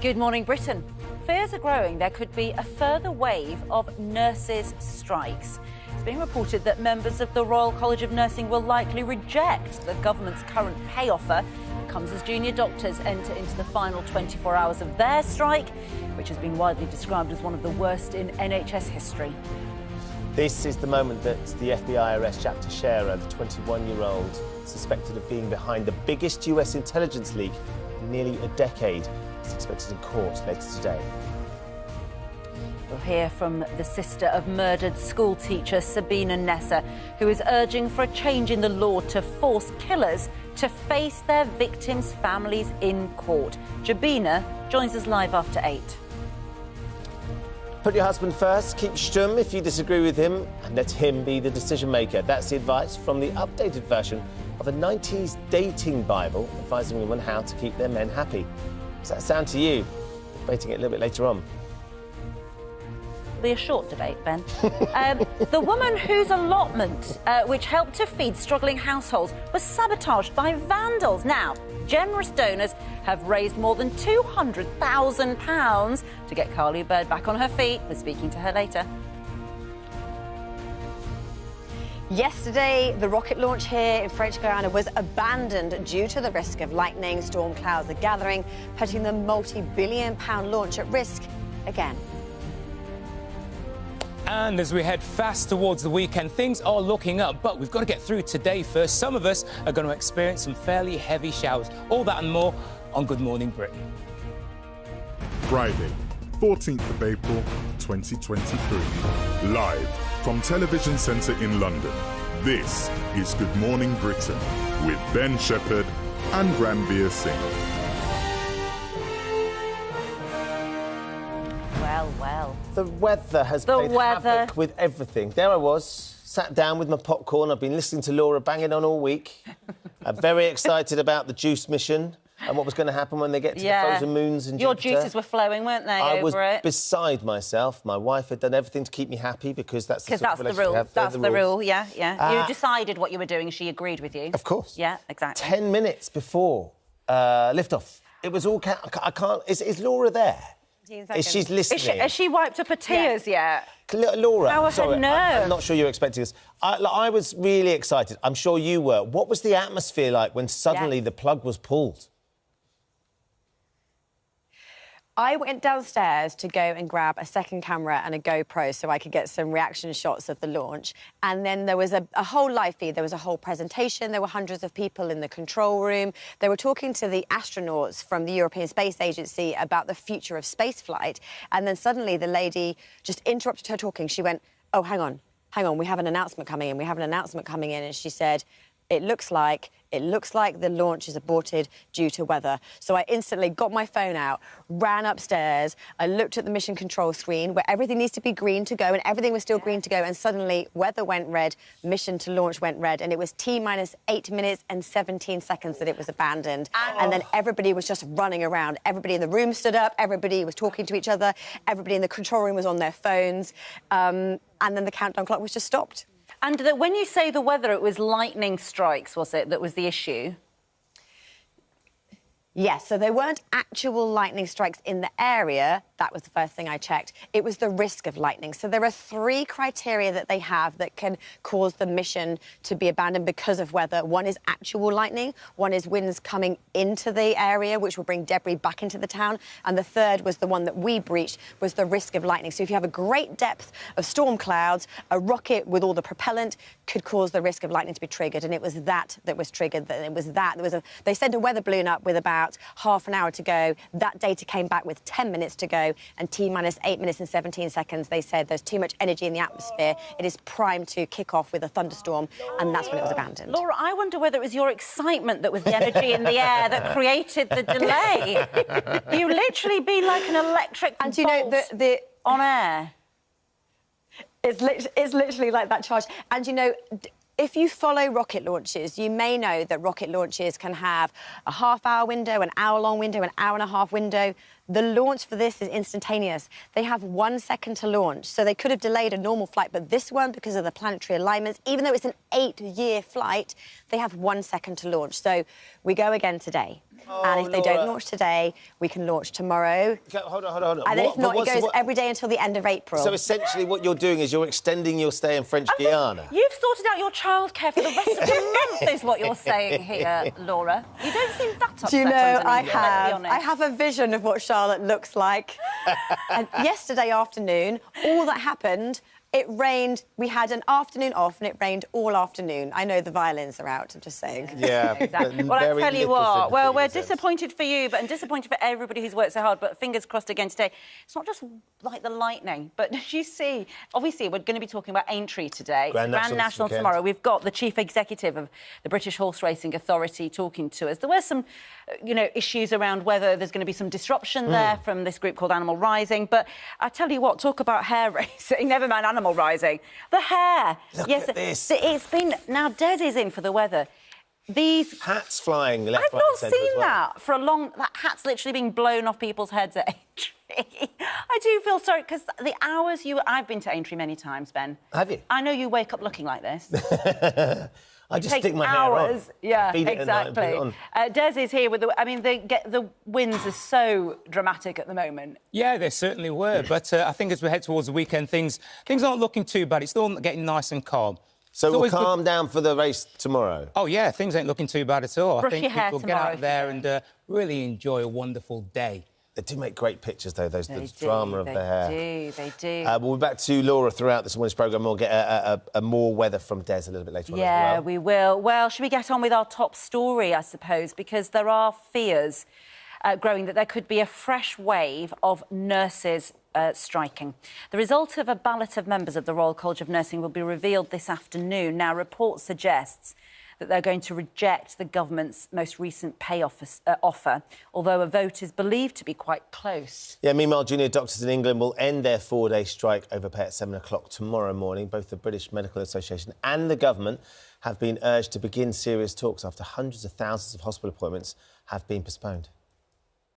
Good morning, Britain. Fears are growing there could be a further wave of nurses' strikes. It's being reported that members of the Royal College of Nursing will likely reject the government's current pay offer. It comes as junior doctors enter into the final 24 hours of their strike, which has been widely described as one of the worst in NHS history. This is the moment that the FBI arrests Jack Teixeira, the 21-year-old suspected of being behind the biggest US intelligence leak in nearly a decade. He's expected in court later today. We'll hear from the sister of murdered schoolteacher Sabina Nessa, who is urging for a change in the law to force killers to face their victims' families in court. Jabina joins us live after 8. Put your husband first, keep stum if you disagree with him, and let him be the decision-maker. That's the advice from the updated version of a 90s dating Bible advising women how to keep their men happy. Does that sound to you? Debating it a little bit later on. Be a short debate, Ben. The woman whose allotment, which helped to feed struggling households, was sabotaged by vandals. Now, generous donors have raised more than £200,000 to get Carly Bird back on her feet. We're speaking to her later. Yesterday, the rocket launch here in French Guiana was abandoned due to the risk of lightning. Storm clouds are gathering, putting the multi-billion-pound launch at risk again. And as we head fast towards the weekend, things are looking up, but we've got to get through today first. Some of us are going to experience some fairly heavy showers. All that and more on Good Morning Britain. Friday, 14th of April, 2023. Live from Television Centre in London, this is Good Morning Britain with Ben Shephard and Ranvir Singh. Well. The weather has played havoc with everything. There I was, sat down with my popcorn. I've been listening to Laura banging on all week. I'm very excited about the juice mission and what was going to happen when they get to the frozen moons and Your Jupiter. juices were flowing, weren't they, I was over it? beside myself. My wife had done everything to keep me happy because that's the sort of relationship we have. That's the rule, yeah. You decided what you were doing, she agreed with you. Of course. Yeah, exactly. 10 minutes before liftoff. It was all... I can't... Is Laura there? Is she listening? Has she wiped up her tears yet? Laura, how are her nerves? I'm not sure you're expecting this. I was really excited. I'm sure you were. What was the atmosphere like when suddenly the plug was pulled? I went downstairs to go and grab a second camera and a GoPro so I could get some reaction shots of the launch. And then there was a whole live feed. There was a whole presentation. There were hundreds of people in the control room. They were talking to the astronauts from the European Space Agency about the future of spaceflight. And then suddenly the lady just interrupted her talking. She went, oh, hang on, we have an announcement coming in. And she said, it looks like the launch is aborted due to weather. So I instantly got my phone out, ran upstairs, I looked at the mission control screen where everything needs to be green to go, and everything was still green to go, and suddenly weather went red, mission to launch went red, and it was T-minus 8 minutes and 17 seconds that it was abandoned. And then everybody was just running around. Everybody in the room stood up, everybody was talking to each other, everybody in the control room was on their phones, and then the countdown clock was just stopped. And when you say the weather, it was lightning strikes, was it, that was the issue? Yes, so there weren't actual lightning strikes in the area. That was the first thing I checked. It was the risk of lightning. So there are 3 criteria that they have that can cause the mission to be abandoned because of weather. One is actual lightning. One is winds coming into the area, which will bring debris back into the town. And the third was the one that we breached, was the risk of lightning. So if you have a great depth of storm clouds, a rocket with all the propellant could cause the risk of lightning to be triggered. And it was that was triggered. They sent a weather balloon up with about half an hour to go. That data came back with 10 minutes to go, and T-minus 8 minutes and 17 seconds, they said there's too much energy in the atmosphere. It is primed to kick off with a thunderstorm, and that's when it was abandoned. Laura, I wonder whether it was your excitement that was the energy in the air that created the delay. You literally be like an electric bolt, you know, on air. It's literally like that charge. And, you know, if you follow rocket launches, you may know that rocket launches can have a half-hour window, an hour-long window, an hour-and-a-half window. The launch for this is instantaneous. They have 1 second to launch, so they could have delayed a normal flight, but this one, because of the planetary alignments, even though it's an 8-year flight, they have 1 second to launch. So we go again today. And if they don't launch today, we can launch tomorrow. Okay, hold on. And if not, it goes every day until the end of April. So essentially what you're doing is you're extending your stay in French Guiana. You've sorted out your childcare for the rest of the month, is what you're saying here, Laura. You don't seem that upset. Do you know, I underneath, let's be honest. have a vision of what Charlotte looks like. And yesterday afternoon, all that happened, it rained. We had an afternoon off and it rained all afternoon. I know the violins are out, I'm just saying. Yeah, exactly. Well, I tell you what, well, we're disappointed for you, but and disappointed for everybody who's worked so hard, but fingers crossed again today. It's not just like the lightning, but as you see, obviously, we're going to be talking about Aintree today. Grand National tomorrow. We've got the Chief Executive of the British Horse Racing Authority talking to us. There were some, issues around whether there's going to be some disruption there from this group called Animal Rising, but I tell you what, talk about hare racing, never mind Animal Rising. The hare. Look at this. It's been... Now, Des is in for the weather. These... Hats flying left, I've right and not centre seen as well. that for a long... That hat's literally being blown off people's heads at Aintree. I do feel sorry, because the hours I've been to Aintree many times, Ben. Have you? I know you wake up looking like this. I just stick my hair on. Yeah, feed it exactly. at night and put it on. Des is here with the... I mean, the winds are so dramatic at the moment. Yeah, they certainly were. But I think as we head towards the weekend, things aren't looking too bad. It's still getting nice and calm. So we'll calm down for the race tomorrow? Oh, yeah, things ain't looking too bad at all. Brush I think your hair people get tomorrow out there and really enjoy a wonderful day. They do make great pictures, though, the drama of the hair. They do. We'll be back to Laura throughout this morning's programme. We'll get a more weather from Des a little bit later on as well. Yeah, we will. Well, should we get on with our top story, I suppose, because there are fears growing that there could be a fresh wave of nurses striking. The result of a ballot of members of the Royal College of Nursing will be revealed this afternoon. Now, report suggests that they're going to reject the government's most recent pay offer, although a vote is believed to be quite close. Yeah, meanwhile, junior doctors in England will end their 4-day strike over pay at 7 o'clock tomorrow morning. Both the British Medical Association and the government have been urged to begin serious talks after hundreds of thousands of hospital appointments have been postponed.